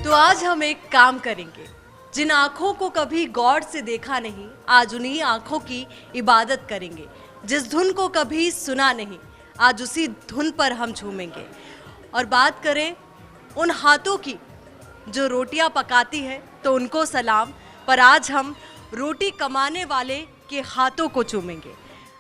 तो आज हम एक काम करेंगे। जिन आंखों को कभी गौर से देखा नहीं, आज उन्हीं आंखों की इबादत करेंगे। जिस धुन को कभी सुना नहीं, आज उसी धुन पर हम झूमेंगे। और बात करें उन हाथों की जो रोटियां पकाती है तो उनको सलाम, पर आज हम रोटी कमाने वाले के हाथों को चूमेंगे।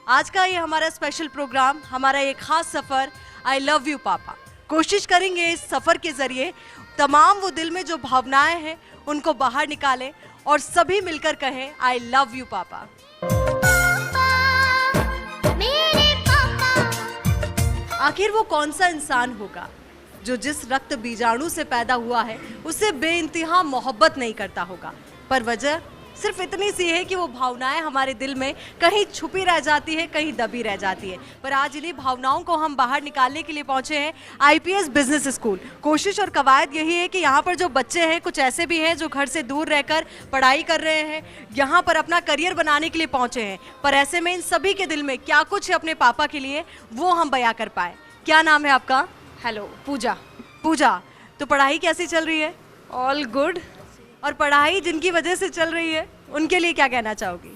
आज का ये हमारा स्पेशल प्रोग्राम, हमारा एक खास सफ़र आई लव यू पापा। कोशिश करेंगे इस सफ़र के ज़रिए तमाम वो दिल में जो भावनाएं हैं उनको बाहर निकालें और सभी मिलकर कहें आई लव यू पापा। आखिर वो कौन सा इंसान होगा जो जिस रक्त बीजाणु से पैदा हुआ है उससे बेइंतहा मोहब्बत नहीं करता होगा, पर वजह सिर्फ इतनी सी है कि वो भावनाएं हमारे दिल में कहीं छुपी रह जाती है, कहीं दबी रह जाती है। पर आज इन्हीं भावनाओं को हम बाहर निकालने के लिए पहुंचे हैं आईपीएस बिजनेस स्कूल। कोशिश और कवायद यही है कि यहाँ पर जो बच्चे हैं, कुछ ऐसे भी हैं जो घर से दूर रहकर पढ़ाई कर रहे हैं, यहाँ पर अपना करियर बनाने के लिए पहुँचे हैं, पर ऐसे में इन सभी के दिल में क्या कुछ है अपने पापा के लिए, वो हम बयां कर पाए। क्या नाम है आपका? हेलो, पूजा। पूजा, तो पढ़ाई कैसी चल रही है? All good. और पढ़ाई जिनकी वजह से चल रही है उनके लिए क्या कहना चाहोगी?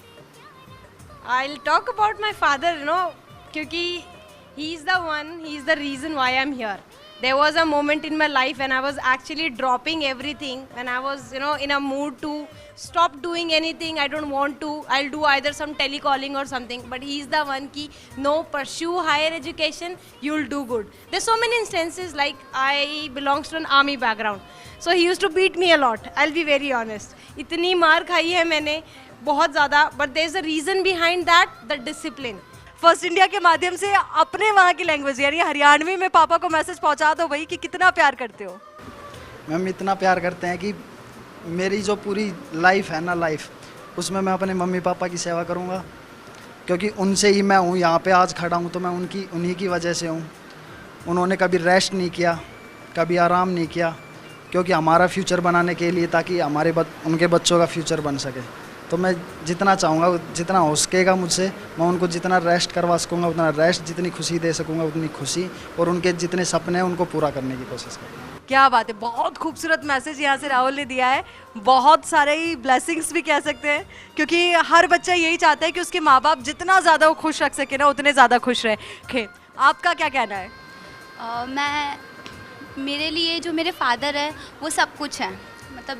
I will talk about my father, क्योंकि he is the one, he is the reason why I am here. There was a moment in my life when I was actually dropping everything, when I was, in a mood to stop doing anything. I don't want to. I'll do either some telecalling or something. But he's the one ki, no, pursue higher education, you'll do good. There's so many instances, like I belongs to an army background. So he used to beat me a lot. I'll be very honest. इतनी मार खाई है मैंने, बहुत ज़्यादा. But there's a reason behind that, the discipline. First India के माध्यम से अपने वहाँ की लैंग्वेज यानी हरियाणवी में पापा को मैसेज पहुँचा दो भाई कि कितना प्यार करते हो। मैम इतना प्यार करते हैं कि मेरी जो पूरी लाइफ है ना, उसमें मैं अपने मम्मी पापा की सेवा करूँगा, क्योंकि उनसे ही मैं हूँ यहाँ पे आज खड़ा हूँ, तो मैं उन्हीं की वजह से हूँ। उन्होंने कभी रेस्ट नहीं किया, कभी आराम नहीं किया, क्योंकि हमारा फ्यूचर बनाने के लिए, ताकि उनके बच्चों का फ्यूचर बन सके। तो मैं जितना चाहूँगा, जितना हो सकेगा मुझसे, मैं उनको जितना रेस्ट करवा सकूँगा उतना रेस्ट, जितनी खुशी दे सकूँगा उतनी खुशी, और उनके जितने सपने हैं उनको पूरा करने की कोशिश करूँगा। क्या बात है, बहुत खूबसूरत मैसेज यहाँ से राहुल ने दिया है। बहुत सारे ही ब्लेसिंग्स भी कह सकते हैं, क्योंकि हर बच्चा यही चाहता है कि उसके माँ बाप जितना ज़्यादा वो खुश रख सके ना, उतने ज़्यादा खुश रहे। आपका क्या कहना है? मेरे लिए जो मेरे फादर है वो सब कुछ है। मतलब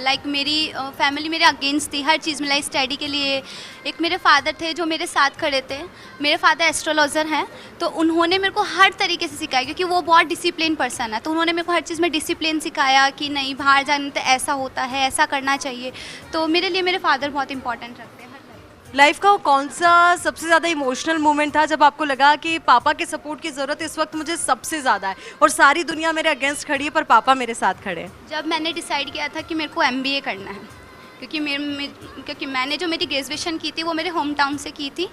लाइक मेरी फैमिली मेरे अगेंस्ट थी हर चीज़ में। लाइक स्टडी के लिए एक मेरे फादर थे जो मेरे साथ खड़े थे। मेरे फादर एस्ट्रोलॉजर हैं, तो उन्होंने मेरे को हर तरीके से सिखाया, क्योंकि वो बहुत डिसिप्लिन पर्सन है। तो उन्होंने मेरे को हर चीज़ में डिसिप्लिन सिखाया कि नहीं, बाहर जाने तो ऐसा होता है, ऐसा करना चाहिए। तो मेरे लिए मेरे फादर बहुत इंपॉर्टेंट रखते हैं। लाइफ का कौन सा सबसे ज़्यादा इमोशनल मोमेंट था जब आपको लगा कि पापा के सपोर्ट की ज़रूरत इस वक्त मुझे सबसे ज़्यादा है, और सारी दुनिया मेरे अगेंस्ट खड़ी है पर पापा मेरे साथ खड़े हैं? जब मैंने डिसाइड किया था कि मेरे को MBA करना है, क्योंकि मैंने जो मेरी ग्रेजुएशन की थी वो मेरे होम टाउन से की थी,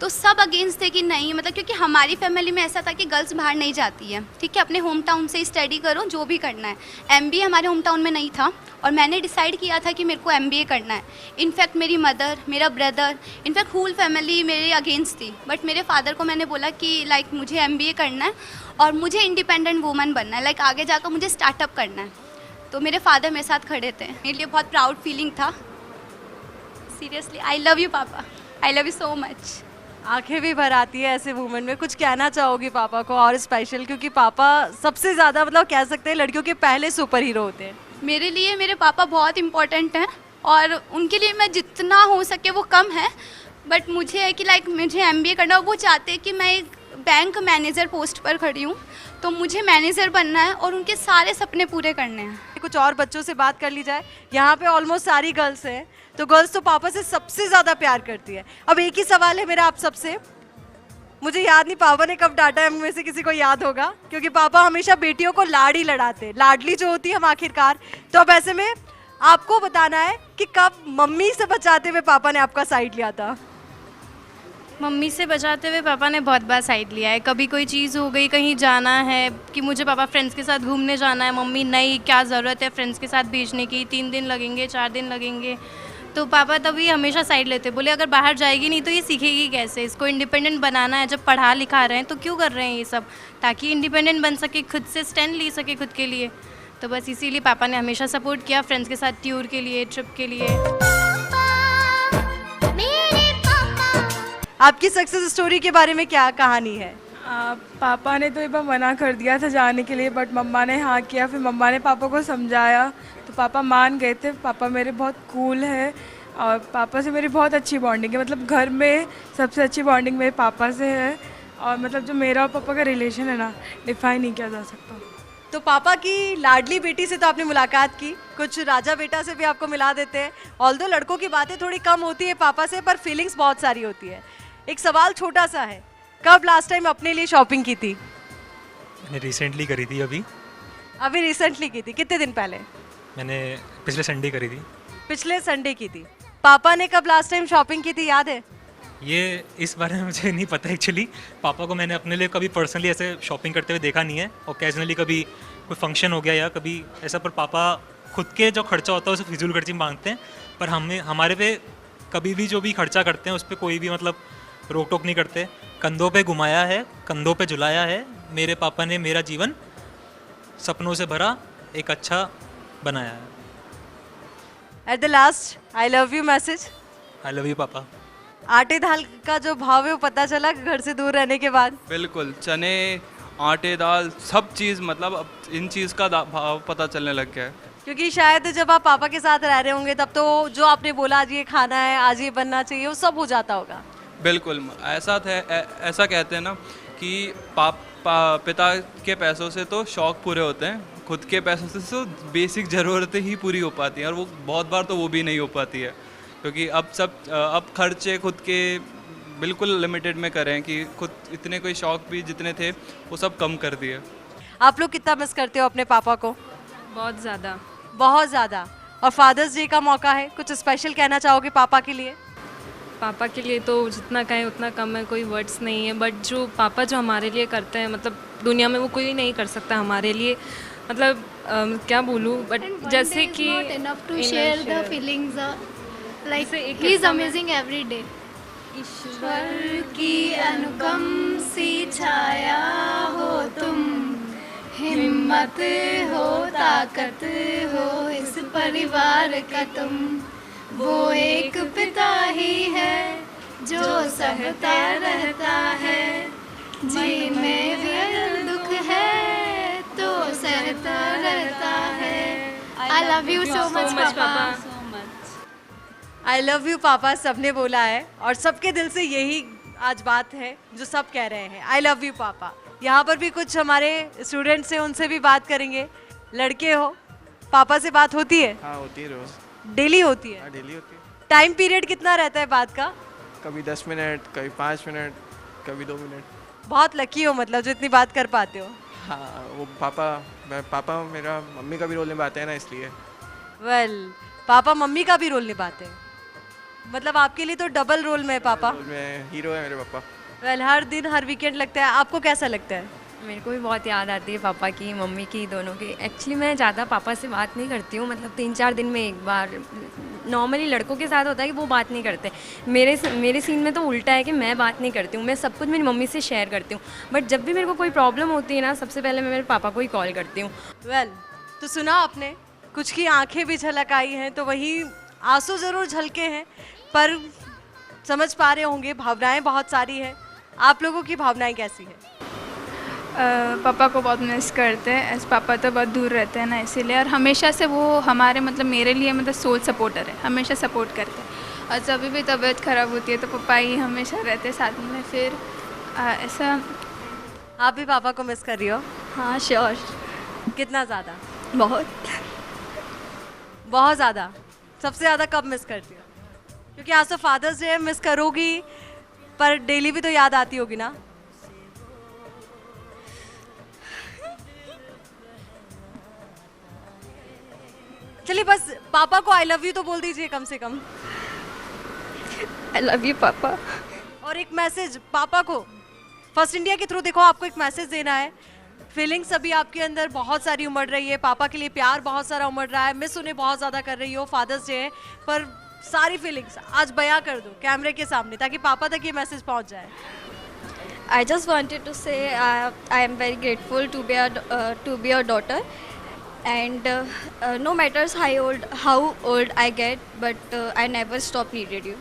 तो सब अगेंस्ट थे कि नहीं, मतलब क्योंकि हमारी फैमिली में ऐसा था कि गर्ल्स बाहर नहीं जाती है, ठीक है, अपने होम टाउन से ही स्टडी करो जो भी करना है। MBA हमारे होम टाउन में नहीं था, और मैंने डिसाइड किया था कि मेरे को MBA करना है। इनफैक्ट मेरी मदर, मेरा ब्रदर, इनफैक्ट होल फैमिली मेरे अगेंस्ट थी, बट मेरे फादर को मैंने बोला कि लाइक मुझे MBA करना है और मुझे इंडिपेंडेंट वूमन बनना है, लाइक आगे जाकर मुझे स्टार्टअप करना है। तो मेरे फादर मेरे साथ खड़े थे, मेरे लिए बहुत प्राउड फीलिंग था। सीरियसली आई लव यू पापा, आई लव यू सो मच। आंखें भी भर आती है ऐसे वूमेंट में। कुछ कहना चाहोगी पापा को और स्पेशल, क्योंकि पापा सबसे ज़्यादा, मतलब कह सकते हैं, लड़कियों के पहले सुपर हीरो होते हैं। मेरे लिए मेरे पापा बहुत इम्पोर्टेंट हैं, और उनके लिए मैं जितना हो सके वो कम है, बट मुझे है कि लाइक मुझे MBA करना। वो चाहते हैं कि मैं एक बैंक मैनेजर पोस्ट पर खड़ी हूँ, तो मुझे मैनेजर बनना है और उनके सारे सपने पूरे करने हैं। कुछ और बच्चों से बात कर ली जाए। यहाँ पे ऑलमोस्ट सारी गर्ल्स हैं, तो गर्ल्स तो पापा से सबसे ज़्यादा प्यार करती है। अब एक ही सवाल है मेरा आप सबसे, मुझे याद नहीं पापा ने कब डांटा है, में से किसी को याद होगा, क्योंकि पापा हमेशा बेटियों को लाड़ ही लड़ाते, लाडली जो होती है हम आखिरकार। तो अब ऐसे में आपको बताना है कि कब मम्मी से बचाते हुए पापा ने आपका साइड लिया था? मम्मी से बचाते हुए पापा ने बहुत बार साइड लिया है। कभी कोई चीज़ हो गई, कहीं जाना है कि मुझे पापा फ्रेंड्स के साथ घूमने जाना है, मम्मी नहीं, क्या ज़रूरत है फ्रेंड्स के साथ भेजने की, 3 दिन लगेंगे, 4 दिन लगेंगे, तो पापा तभी हमेशा साइड लेते, बोले अगर बाहर जाएगी नहीं तो ये सीखेगी कैसे, इसको इंडिपेंडेंट बनाना है, जब पढ़ा लिखा रहे हैं तो क्यों कर रहे हैं ये सब, ताकि इंडिपेंडेंट बन सके, खुद से स्टैंड ले सके खुद के लिए। तो बस इसीलिए पापा ने हमेशा सपोर्ट किया, फ्रेंड्स के साथ टूर के लिए, ट्रिप के लिए। आपकी सक्सेस स्टोरी के बारे में क्या कहानी है? पापा ने तो एक बार मना कर दिया था जाने के लिए, बट मम्मा ने हाँ किया। फिर मम्मा ने पापा को समझाया तो पापा मान गए थे। पापा मेरे बहुत कूल है और पापा से मेरी बहुत अच्छी बॉन्डिंग है। मतलब घर में सबसे अच्छी बॉन्डिंग मेरे पापा से है और मतलब जो मेरा और पापा का रिलेशन है ना, डिफाइन नहीं किया जा सकता। तो पापा की लाडली बेटी से तो आपने मुलाकात की, कुछ राजा बेटा से भी आपको मिला देते हैं। ऑल्दो लड़कों की बातें थोड़ी कम होती है पापा से, पर फीलिंग्स बहुत सारी होती है। एक सवाल छोटा सा है, कब लास्ट टाइम अपने लिए शॉपिंग की थी? मैंने रिसेंटली करी थी। अभी रिसेंटली की थी? कितने दिन पहले? मैंने पिछले संडे करी थी। पिछले संडे की थी। पापा ने कब लास्ट टाइम शॉपिंग की थी, याद है? ये इस बारे में मुझे नहीं पता एक्चुअली। पापा को मैंने अपने लिए कभी पर्सनली ऐसे शॉपिंग करते हुए देखा नहीं है। ओकेजनली कभी कोई फंक्शन हो गया या कभी ऐसा, पर पापा खुद के जो खर्चा होता है उसे फिजूल खर्ची मांगते हैं। पर हमारे पे कभी भी जो भी खर्चा करते हैं उस पर कोई भी मतलब रोक टोक नहीं करते। कंधों पे घुमाया है, कंधों पे झुलाया है। मेरे पापा ने मेरा जीवन सपनों से भरा एक अच्छा बनाया है। At the last I love you message. I love you पापा। आटे दाल का जो भाव है वो पता चला घर से दूर रहने के बाद? बिल्कुल, चने, आटे, दाल, सब चीज़, मतलब अब इन चीज़ का भाव पता चलने लग गया है। क्योंकि शायद जब आप पापा के साथ रह रहे होंगे तब तो जो आपने बोला आज ये खाना है, आज ये बनना चाहिए, वो सब हो जाता होगा। बिल्कुल, ऐसा कहते हैं ना कि पिता के पैसों से तो शौक पूरे होते हैं, खुद के पैसों से तो बेसिक ज़रूरतें ही पूरी हो पाती हैं, और वो बहुत बार तो वो भी नहीं हो पाती है। क्योंकि अब खर्चे खुद के बिल्कुल लिमिटेड में करें कि खुद इतने कोई शौक भी जितने थे वो सब कम कर दिए। आप लोग कितना मिस करते हो अपने पापा को? बहुत ज़्यादा। बहुत ज़्यादा। और फादर्स डे का मौका है, कुछ स्पेशल कहना चाहोगे पापा के लिए? पापा के लिए तो जितना कहें उतना कम है, कोई वर्ड्स नहीं है। बट जो पापा जो हमारे लिए करते हैं, मतलब दुनिया में वो कोई नहीं कर सकता हमारे लिए। मतलब क्या बोलूँ, बट जैसे कि enough to share the feelings, like he is amazing every day. ईश्वर की अनुपम सी छाया हो तुम, हिम्मत हो, ताकत हो इस परिवार का तुम। वो एक पिता ही है जो सहता रहता है, जी में भी दुख है तो सहता रहता है। I love you so much पापा। आई लव यू पापा सबने बोला है और सबके दिल से यही आज बात है जो सब कह रहे हैं, आई लव यू पापा। यहाँ पर भी कुछ हमारे स्टूडेंट्स हैं, उनसे भी बात करेंगे। लड़के हो, पापा से बात होती है? हाँ, होती है रोज। डेली होती है? हाँ, डेली होती है। टाइम पीरियड कितना रहता है बात का? कभी 10 मिनट, कभी 5 मिनट, कभी 2 मिनट। बहुत लकी हो मतलब जो इतनी बात कर पाते हो। हाँ, वो पापा मेरा मम्मी का भी रोल निभाते हैं ना, इसलिए। वेल, पापा मम्मी का भी रोल निभाते हैं, मतलब आपके लिए तो डबल रोल में है पापा। रोल में हीरो है मेरे पापा। वेल, हर दिन हर वीकेंड लगता है। आपको कैसा लगता है? मेरे को भी बहुत याद आती है पापा की, मम्मी की, दोनों की। एक्चुअली मैं ज़्यादा पापा से बात नहीं करती हूँ, मतलब 3-4 दिन में एक बार। नॉर्मली लड़कों के साथ होता है कि वो बात नहीं करते। मेरे सीन में तो उल्टा है कि मैं बात नहीं करती हूँ, मैं सब कुछ मेरी मम्मी से शेयर करती हूँ। बट जब भी मेरे को कोई प्रॉब्लम होती है ना, सबसे पहले मैं मेरे पापा को ही कॉल करती हूँ। वेल, तो सुना आपने, कुछ की आंखें भी झलक आई हैं तो वही आंसू ज़रूर झलके हैं, पर समझ पा रहे होंगे भावनाएं बहुत सारी हैं। आप लोगों की भावनाएं कैसी हैं? पापा को बहुत मिस करते हैं, एज पापा तो बहुत दूर रहते हैं ना, इसीलिए। और हमेशा से वो हमारे मतलब मेरे लिए मतलब सोल सपोर्टर है, हमेशा सपोर्ट करते हैं। और जब भी तबीयत ख़राब होती है तो पापा ही हमेशा रहते साथ में। फिर ऐसा। आप भी पापा को मिस कर रही हो? हाँ, श्योर। कितना ज़्यादा? बहुत बहुत ज़्यादा। सबसे ज़्यादा कब मिस करती हो? क्योंकि आज तो फादर्स डे है, मिस करोगी पर डेली भी तो याद आती होगी ना। चलिए बस पापा को आई लव यू तो बोल दीजिए कम से कम। आई लव यू पापा। और एक मैसेज पापा को फर्स्ट इंडिया के थ्रू, देखो आपको एक मैसेज देना है। फीलिंग्स अभी आपके अंदर बहुत सारी उमड़ रही है, पापा के लिए प्यार बहुत सारा उमड़ रहा है, मिस उन्हें बहुत ज़्यादा कर रही हो, फादर्स डे है, पर सारी फीलिंग्स आज बयां कर दो कैमरे के सामने ताकि पापा तक ये मैसेज पहुंच जाए। I just wanted to say I am very grateful to be your daughter, and no matters how old I get, but I never stop needed you.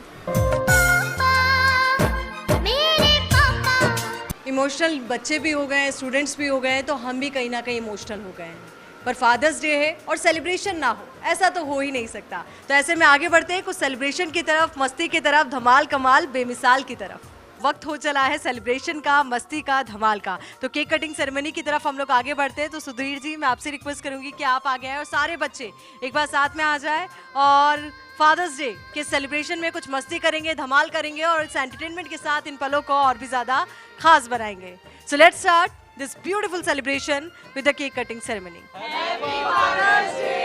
Emotional बच्चे भी हो गए हैं, स्टूडेंट्स भी हो गए हैं, तो हम भी कहीं ना कहीं इमोशनल हो गए हैं। पर फादर्स डे है और सेलिब्रेशन ना हो, ऐसा तो हो ही नहीं सकता। तो ऐसे में आगे बढ़ते हैं कुछ सेलिब्रेशन की तरफ, मस्ती की तरफ, धमाल कमाल बेमिसाल की तरफ। वक्त हो चला है सेलिब्रेशन का, मस्ती का, धमाल का। तो केक कटिंग सेरेमनी की तरफ हम लोग आगे बढ़ते हैं। तो सुधीर जी, मैं आपसे रिक्वेस्ट करूंगी कि आप आगे आए और सारे बच्चे एक बार साथ में आ जाए और फादर्स डे के सेलिब्रेशन में कुछ मस्ती करेंगे, धमाल करेंगे और इस एंटरटेनमेंट के साथ इन पलों को और भी ज़्यादा खास बनाएंगे। So let's start this beautiful celebration with the cake cutting ceremony. Happy Father's Day!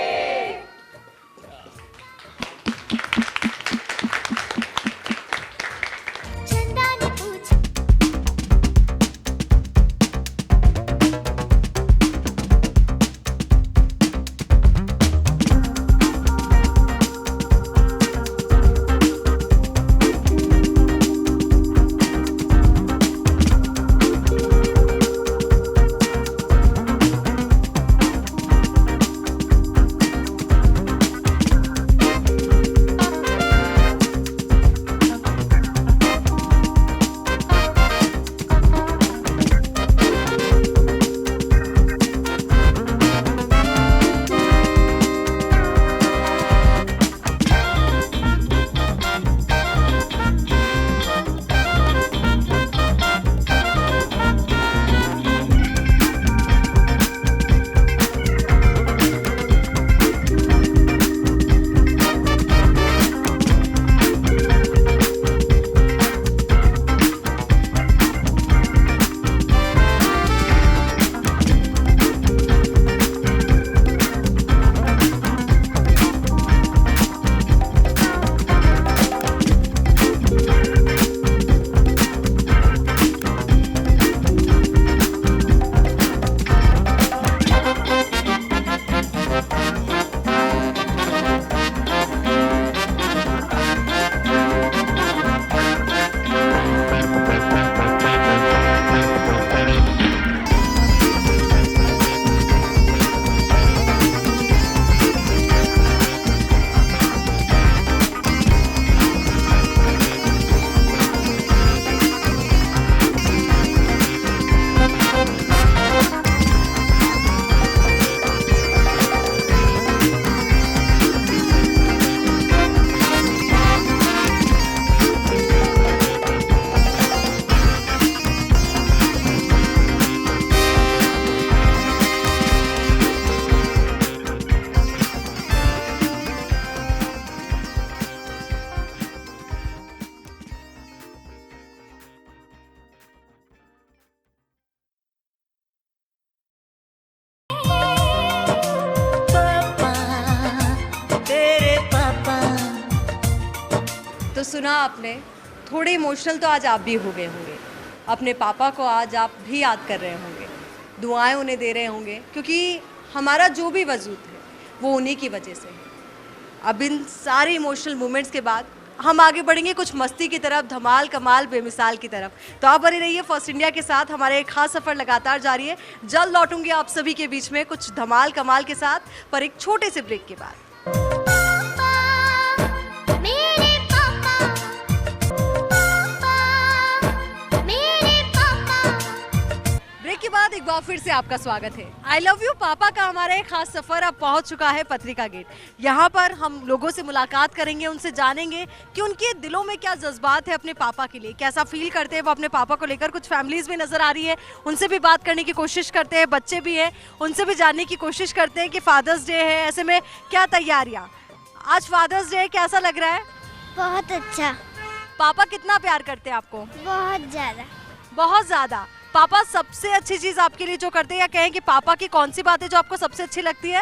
तो सुना आपने, थोड़े इमोशनल तो आज आप भी हो गए होंगे। अपने पापा को आज आप भी याद कर रहे होंगे, दुआएं उन्हें दे रहे होंगे, क्योंकि हमारा जो भी वजूद है वो उन्हीं की वजह से है। अब इन सारे इमोशनल मोमेंट्स के बाद हम आगे बढ़ेंगे कुछ मस्ती की तरफ, धमाल कमाल बेमिसाल की तरफ। तो आप बने रहिए फर्स्ट इंडिया के साथ, हमारे एक खास सफ़र लगातार जारी है। जल्द लौटूंगी आप सभी के बीच में कुछ धमाल कमाल के साथ, पर एक छोटे से ब्रेक के बाद। के बाद एक बार फिर से आपका स्वागत है। आई लव यू पापा का हमारा एक खास सफर अब पहुंच चुका है पत्रिका गेट। यहाँ पर हम लोगों से मुलाकात करेंगे, उनसे जानेंगे कि उनके दिलों में क्या जज्बात है अपने पापा के लिए, कैसा फील करते हैं वो अपने पापा को लेकर। कुछ फैमिलीज भी नजर आ रही है, उनसे भी बात करने की कोशिश करते हैं, बच्चे भी हैं, उनसे भी जानने की कोशिश करते हैं कि फादर्स डे है, ऐसे में क्या तैयारियाँ। आज फादर्स डे है, कैसा लग रहा है? बहुत अच्छा। पापा कितना प्यार करते हैं आपको? बहुत ज़्यादा। बहुत ज़्यादा। पापा सबसे अच्छी चीज़ आपके लिए जो करते हैं, या कहें कि पापा की कौन सी बात है जो आपको सबसे अच्छी लगती है?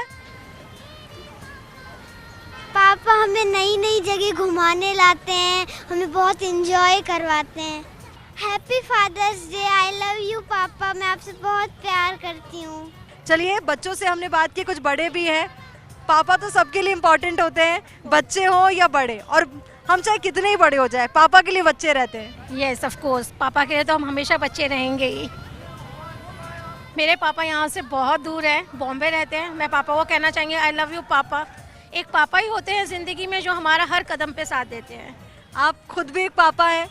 पापा हमें नई नई जगह घुमाने लाते हैं, हमें बहुत एंजॉय करवाते हैं। Happy father's day. I love you papa, मैं आपसे बहुत प्यार करती हूँ। चलिए, बच्चों से हमने बात की, कुछ बड़े भी हैं। पापा तो सबके लिए इम्पोर्टेंट होते हैं, बच्चे हों या बड़े, और हम चाहे कितने ही बड़े हो जाए, पापा के लिए बच्चे रहते हैं। यस ऑफ कोर्स, पापा के लिए तो हम हमेशा बच्चे रहेंगे ही। मेरे पापा यहाँ से बहुत दूर है, बॉम्बे रहते हैं। मैं पापा को कहना चाहेंगे आई लव यू पापा। एक पापा ही होते हैं ज़िंदगी में जो हमारा हर कदम पे साथ देते हैं। आप खुद भी एक पापा हैं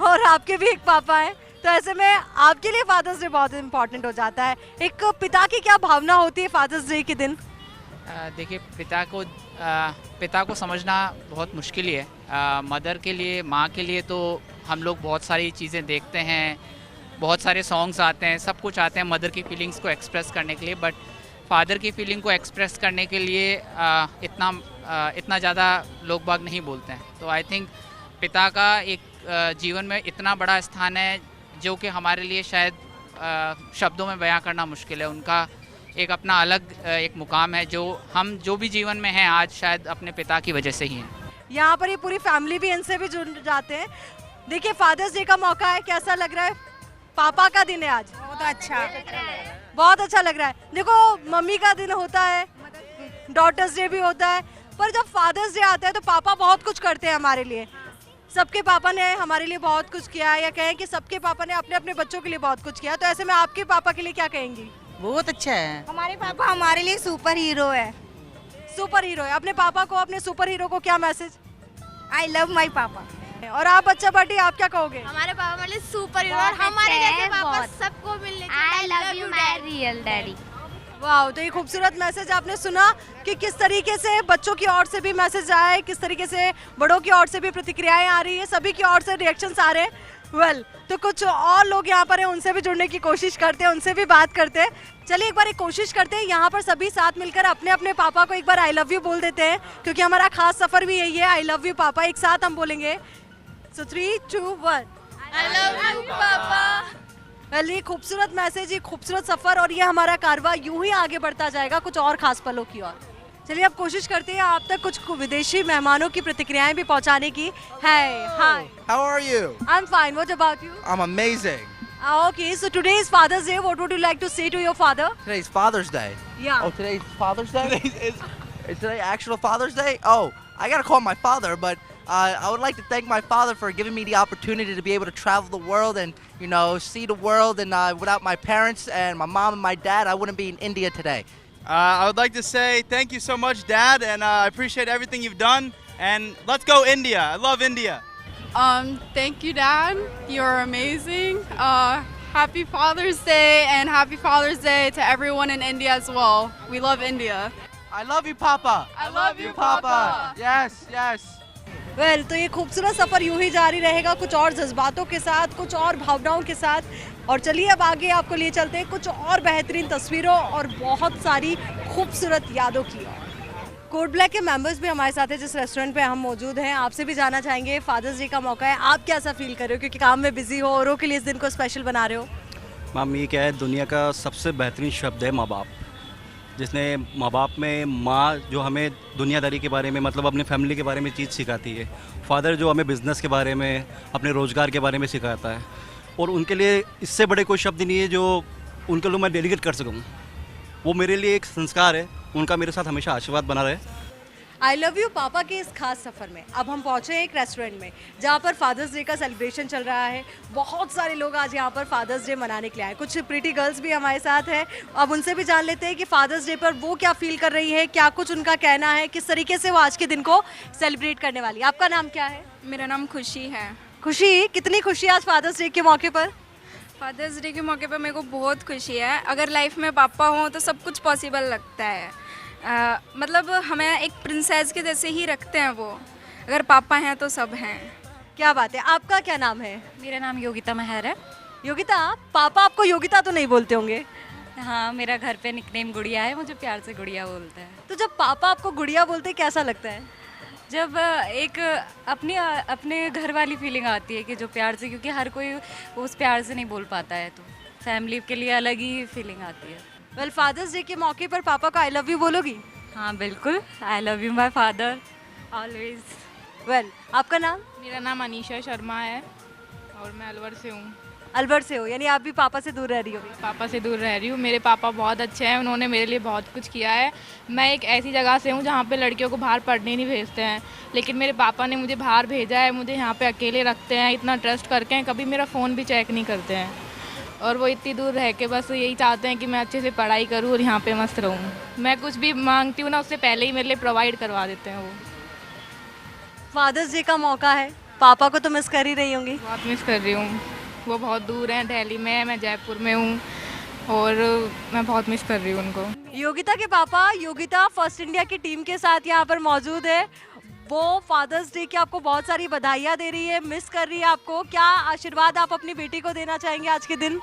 और आपके भी एक पापा हैं, तो ऐसे में आपके लिए फादर्स डे बहुत इम्पोर्टेंट हो जाता है। एक पिता की क्या भावना होती है फादर्स डे के दिन? देखिए, पिता को समझना बहुत मुश्किल ही है। मदर के लिए, माँ के लिए तो हम लोग बहुत सारी चीज़ें देखते हैं, बहुत सारे सॉन्ग्स आते हैं, सब कुछ आते हैं मदर की फीलिंग्स को एक्सप्रेस करने के लिए, बट फादर की फीलिंग को एक्सप्रेस करने के लिए इतना ज़्यादा लोग बाग नहीं बोलते हैं। तो आई थिंक पिता का एक जीवन में इतना बड़ा स्थान है जो कि हमारे लिए शायद शब्दों में बयां करना मुश्किल है। उनका एक अपना अलग एक मुकाम है जो हम जो भी जीवन में हैं आज शायद अपने पिता की वजह से ही हैं। यहाँ पर ये पूरी फैमिली भी इनसे भी जुड़ जाते हैं। देखिए, फादर्स डे का मौका है, कैसा लग रहा है? पापा का दिन है आज। बहुत अच्छा, बहुत अच्छा लग रहा है। देखो, मम्मी का दिन होता है, डॉटर्स डे भी होता है, पर जब फादर्स डे आता है तो पापा बहुत कुछ करते हैं हमारे लिए। सबके पापा ने हमारे लिए बहुत कुछ किया, या कहें कि सबके पापा ने अपने अपने बच्चों के लिए बहुत कुछ किया। तो ऐसे में आपके पापा के लिए क्या कहेंगी? बहुत अच्छा है। हमारे पापा हमारे लिए सुपर हीरो है। सुपर हीरो है। अपने पापा को, अपने सुपर हीरो को क्या मैसेज? आई लव माई पापा। और आप बच्चा पार्टी, आप क्या कहोगे? हमारे पापा हमारे सुपर हीरो और हमारे जैसे पापा सबको मिलने चाहिए। आई love you my real daddy. वाह, तो ये खूबसूरत मैसेज आपने सुना कि किस तरीके से बच्चों की ओर से भी मैसेज आया है, किस तरीके से बड़ों की ओर से भी प्रतिक्रियाएं आ रही है, सभी की ओर से रिएक्शंस आ रहे हैं। वेल, तो कुछ और लोग यहाँ पर हैं, उनसे भी जुड़ने की कोशिश करते हैं, उनसे भी बात करते हैं। चलिए एक बार एक कोशिश करते हैं, यहाँ पर सभी साथ मिलकर अपने अपने पापा को एक बार आई लव यू बोल देते हैं, क्योंकि हमारा खास सफर भी यही है, आई लव यू पापा। एक साथ हम बोलेंगे। सो 3, 2, 1। आई लव यू पापा। वेल, ये खूबसूरत मैसेज, ये खूबसूरत सफर और ये हमारा कारवा यूं ही आगे बढ़ता जाएगा कुछ और खास पलों की ओर। चलिए अब कोशिश करते हैं आप तक कुछ विदेशी मेहमानों की प्रतिक्रियाएं भी पहुंचाने की। हाय हाय, How are you? I am fine, what about you? I'm amazing. Okay, so today is Father's Day. What would you like to say to your father? Today's Father's Day. Yeah. Oh, today's Father's Day? Is today actual Father's Day? Oh, I gotta call my father, but I would like to thank my father for giving me the opportunity to be able to travel the world and, you know, see the world. And without my parents and my mom and my dad, I wouldn't be in India today. I would like to say thank you so much, Dad, and I appreciate everything you've done. And let's go India. I love India. Thank you, Dad. You're amazing. Happy Father's Day, and happy Father's Day to everyone in India as well. We love India. I love you, Papa. I love you, Papa. Yes, yes. Well, तो ये खूबसूरत सफर यूं ही जारी रहेगा, कुछ और जज्बातों के साथ, कुछ और भावनाओं के साथ। और चलिए अब आगे आपको लिए चलते हैं कुछ और बेहतरीन तस्वीरों और बहुत सारी खूबसूरत यादों की ओर। कोड ब्लैक के मेंबर्स भी हमारे साथ हैं जिस रेस्टोरेंट पे हम मौजूद हैं। आपसे भी जानना चाहेंगे, फादर्स डे का मौका है, आप कैसा फील कर रहे हो, क्योंकि काम में बिजी हो, औरों के लिए इस दिन को स्पेशल बना रहे हो? मैम, ये क्या है, दुनिया का सबसे बेहतरीन शब्द है माँ बाप। जिसने माँ बाप में, माँ जो हमें दुनियादारी के बारे में, मतलब अपने फैमिली के बारे में चीज़ सिखाती है, फादर जो हमें बिज़नेस के बारे में, अपने रोज़गार के बारे में सिखाता है। और उनके लिए इससे बड़े कोई शब्द नहीं है जो उनके लिए मैं डेलीगेट कर सकूँ। वो मेरे लिए एक संस्कार है, उनका मेरे साथ हमेशा आशीर्वाद बना रहे। आई लव यू पापा के इस खास सफ़र में अब हम पहुँचे हैं एक रेस्टोरेंट में जहाँ पर फादर्स डे का सेलिब्रेशन चल रहा है। बहुत सारे लोग आज यहाँ पर फादर्स डे मनाने के लिए आए, कुछ प्रीटी गर्ल्स भी हमारे साथ हैं। अब उनसे भी जान लेते हैं कि फादर्स डे पर वो क्या फील कर रही है, क्या कुछ उनका कहना है, किस तरीके से वो आज के दिन को सेलिब्रेट करने वाली है। आपका नाम क्या है? मेरा नाम खुशी है। खुशी, कितनी खुशी आज फादर्स डे के मौके पर? फादर्स डे के मौके पर मेरे को बहुत खुशी है। अगर लाइफ में पापा हों तो सब कुछ पॉसिबल लगता है। मतलब हमें एक प्रिंसेस के जैसे ही रखते हैं वो। अगर पापा हैं तो सब हैं। क्या बात है। आपका क्या नाम है? मेरा नाम योगिता महर है। योगिता, पापा आपको योगिता तो नहीं बोलते होंगे? हाँ, मेरा घर पे निकनेम गुड़िया है, मुझे प्यार से गुड़िया बोलते हैं। तो जब पापा आपको गुड़िया बोलते हैं कैसा लगता है? जब एक अपने घर वाली फीलिंग आती है कि जो प्यार से, क्योंकि हर कोई उस प्यार से नहीं बोल पाता है, तो फैमिली के लिए अलग ही फीलिंग आती है। वेल, फादर्स डे के मौके पर पापा को आई लव यू बोलोगी? हाँ बिल्कुल, आई love you my father always. Well, आपका नाम? मेरा नाम अनीशा शर्मा है और मैं अलवर से हूँ। अलवर से हो, यानी आप भी पापा से दूर रह रही हो? पापा से दूर रह रही हूँ। मेरे पापा बहुत अच्छे हैं, उन्होंने मेरे लिए बहुत कुछ किया है। मैं एक ऐसी जगह से हूँ जहाँ पे लड़कियों को बाहर पढ़ने नहीं भेजते हैं, लेकिन मेरे पापा ने मुझे बाहर भेजा है। मुझे यहाँ पे अकेले रखते हैं, इतना ट्रस्ट करके हैं, कभी मेरा फ़ोन भी चेक नहीं करते हैं। और वो इतनी दूर रह के बस यही चाहते हैं कि मैं अच्छे से पढ़ाई करूँ और यहाँ पे मस्त रहूँ। मैं कुछ भी मांगती हूँ ना, उससे पहले ही मेरे लिए प्रोवाइड करवा देते हैं वो। फादर्स डे का मौका है, पापा को तो मिस कर ही रही होंगी। बहुत मिस कर रही हूँ, वो बहुत दूर हैं, दिल्ली में है, मैं जयपुर में हूँ और मैं बहुत मिस कर रही हूँ उनको। योगिता के पापा, योगिता फर्स्ट इंडिया की टीम के साथ यहाँ पर मौजूद है। वो फादर्स डे की आपको बहुत सारी बधाइयाँ दे रही है, मिस कर रही है आपको। क्या आशीर्वाद आप अपनी बेटी को देना चाहेंगे आज के दिन?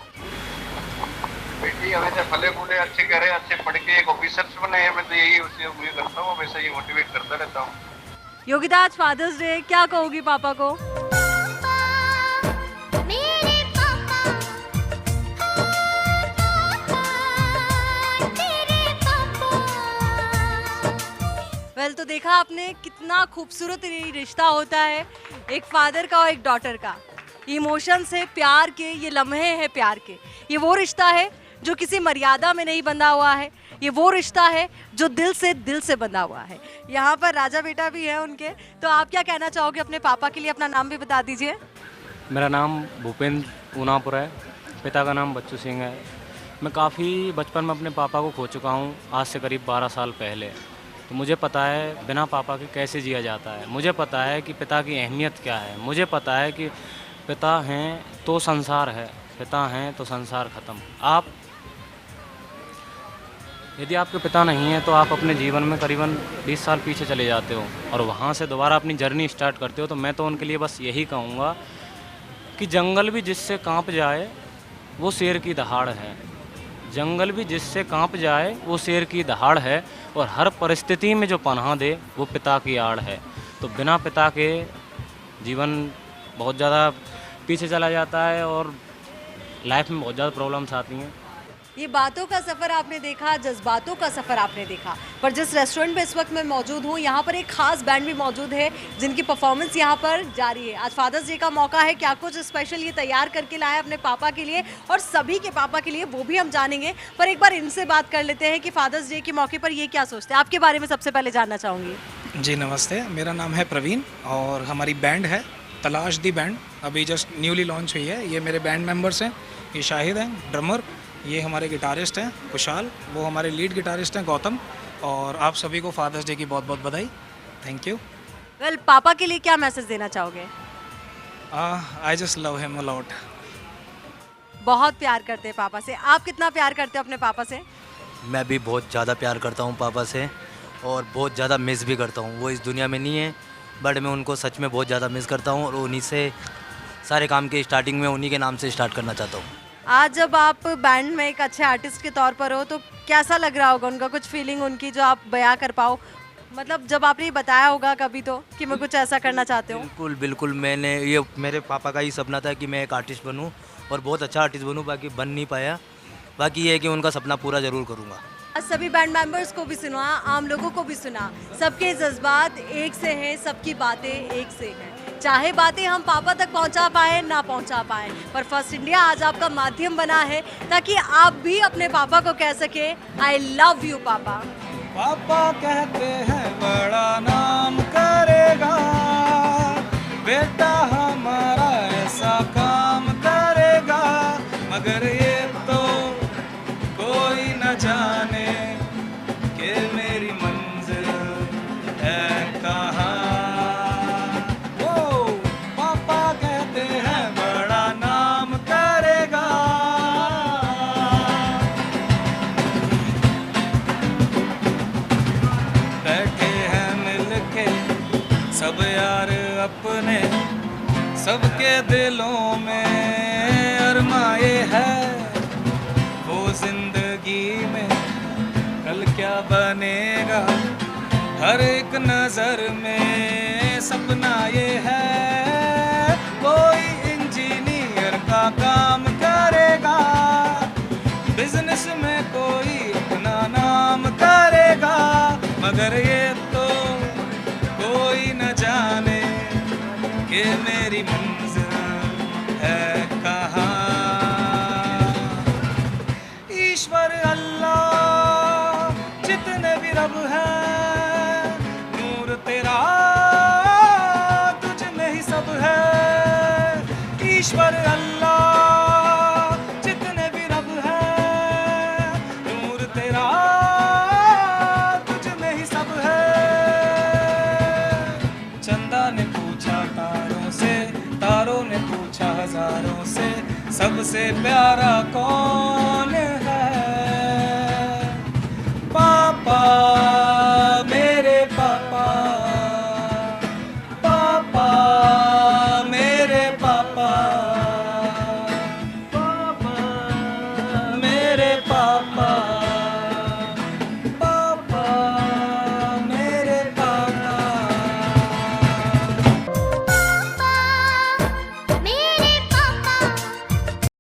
बेटी हमेशा फले फूले अच्छे करे, अच्छे पढ़ के एक ऑफिसर बने, मैं तो यही उससे उम्मीद करता हूँ, हमेशा ये मोटिवेट करता रहता हूँ। योगिता आज फादर्स डे, क्या कहोगी पापा को? वेल तो देखा आपने कितना खूबसूरत रिश्ता होता है एक फादर का और एक डॉटर का। इमोशंस है प्यार के, ये लम्हे हैं प्यार के। ये वो रिश्ता है जो किसी मर्यादा में नहीं बंधा हुआ है, ये वो रिश्ता है जो दिल से बंधा हुआ है। यहाँ पर राजा बेटा भी है उनके, तो आप क्या कहना चाहोगे अपने पापा के लिए? अपना नाम भी बता दीजिए। मेरा नाम भूपेंद्र ऊनापुर है, पिता का नाम बच्चू सिंह है। मैं काफ़ी बचपन में अपने पापा को खो चुका हूँ, आज से करीब 12 साल पहले। तो मुझे पता है बिना पापा के कैसे जिया जाता है, मुझे पता है कि पिता की अहमियत क्या है, मुझे पता है कि पिता हैं तो संसार है, पिता हैं तो संसार ख़त्म। आप यदि आपके पिता नहीं हैं तो आप अपने जीवन में करीबन 20 साल पीछे चले जाते हो और वहाँ से दोबारा अपनी जर्नी स्टार्ट करते हो। तो मैं तो उनके लिए बस यही कहूँगा कि जंगल भी जिससे कांप जाए वो शेर की दहाड़ है, जंगल भी जिससे कांप जाए वो शेर की दहाड़ है, और हर परिस्थिति में जो पनाह दे वो पिता की आड़ है। तो बिना पिता के जीवन बहुत ज़्यादा पीछे चला जाता है और लाइफ में बहुत ज़्यादा प्रॉब्लम्स आती हैं। ये बातों का सफ़र आपने देखा, जज्बातों का सफ़र आपने देखा, पर जिस रेस्टोरेंट पे इस वक्त मैं मौजूद हूँ यहाँ पर एक ख़ास बैंड भी मौजूद है जिनकी परफॉर्मेंस यहाँ पर जारी है। आज फादर्स डे का मौका है, क्या कुछ स्पेशल ये तैयार करके लाए अपने पापा के लिए और सभी के पापा के लिए, वो भी हम जानेंगे। पर एक बार इनसे बात कर लेते हैं कि फादर्स डे के मौके पर ये क्या सोचते हैं। आपके बारे में सबसे पहले जानना चाहूँगी। जी नमस्ते, मेरा नाम है प्रवीण और हमारी बैंड है तलाश दी बैंड, अभी जस्ट न्यूली लॉन्च हुई है। ये मेरे बैंड मेंबर्स हैं, ये शाहिद हैं ड्रमर, ये हमारे गिटारिस्ट हैं कुशाल, वो हमारे लीड गिटारिस्ट हैं गौतम, और आप सभी को फादर्स डे की बहुत बहुत बधाई। Thank you. वेल पापा के लिए क्या मैसेज देना चाहोगे? I just love him a lot. बहुत प्यार करते हैं पापा से। आप कितना प्यार करते हो अपने पापा से? मैं भी बहुत ज़्यादा प्यार करता हूँ पापा से और बहुत ज़्यादा मिस भी करता हूँ। वो इस दुनिया में नहीं है बट मैं उनको सच में बहुत ज़्यादा मिस करता हूँ और उन्हीं से सारे काम के स्टार्टिंग में उन्हीं के नाम से स्टार्ट करना चाहता हूँ। आज जब आप बैंड में एक अच्छे आर्टिस्ट के तौर पर हो तो कैसा लग रहा होगा? उनका कुछ फीलिंग उनकी जो आप बयां कर पाओ, मतलब जब आपने बताया होगा कभी तो कि मैं कुछ ऐसा करना चाहते हूँ। बिल्कुल बिल्कुल, मैंने ये मेरे पापा का ही सपना था कि मैं एक आर्टिस्ट बनूँ और बहुत अच्छा आर्टिस्ट बनूँ, बाकी बन नहीं पाया। बाकी ये है कि उनका सपना पूरा ज़रूर करूँगा। सभी बैंड मेंबर्स को भी सुना, आम लोगों को भी सुना, सबके जज्बात एक से हैं, सबकी बातें एक से हैं। चाहे बातें हम पापा तक पहुंचा पाए ना पहुंचा पाए, पर फर्स्ट इंडिया आज आपका माध्यम बना है ताकि आप भी अपने पापा को कह सके आई लव यू पापा। पापा कहते हैं बड़ा नाम करेगा, बेटा हमारा ऐसा काम करेगा, मगर ये तो कोई न जाने कि मेरी मंजिल है कहाँ। ओ पापा कहते हैं बड़ा नाम करेगा। बैठे हैं मिलके सब यार अपने, सबके दिलों में अरमाए है वो जिंदगी में कल क्या बनेगा, हर एक नजर में सपना ये है कोई इंजीनियर का काम करेगा, बिजनेस में कोई अपना नाम करेगा, मगर ये तो कोई न जाने कि मेरी मंजिल है कहाँ। ईश्वर अल्लाह जितने भी रब है, नूर तेरा तुझ में ही सब है। ईश्वर अल्लाह जितने तेरा तुझ में ही सब है। चंदा ने पूछा तारों से, तारों ने पूछा हजारों से, सबसे प्यारा कौन है।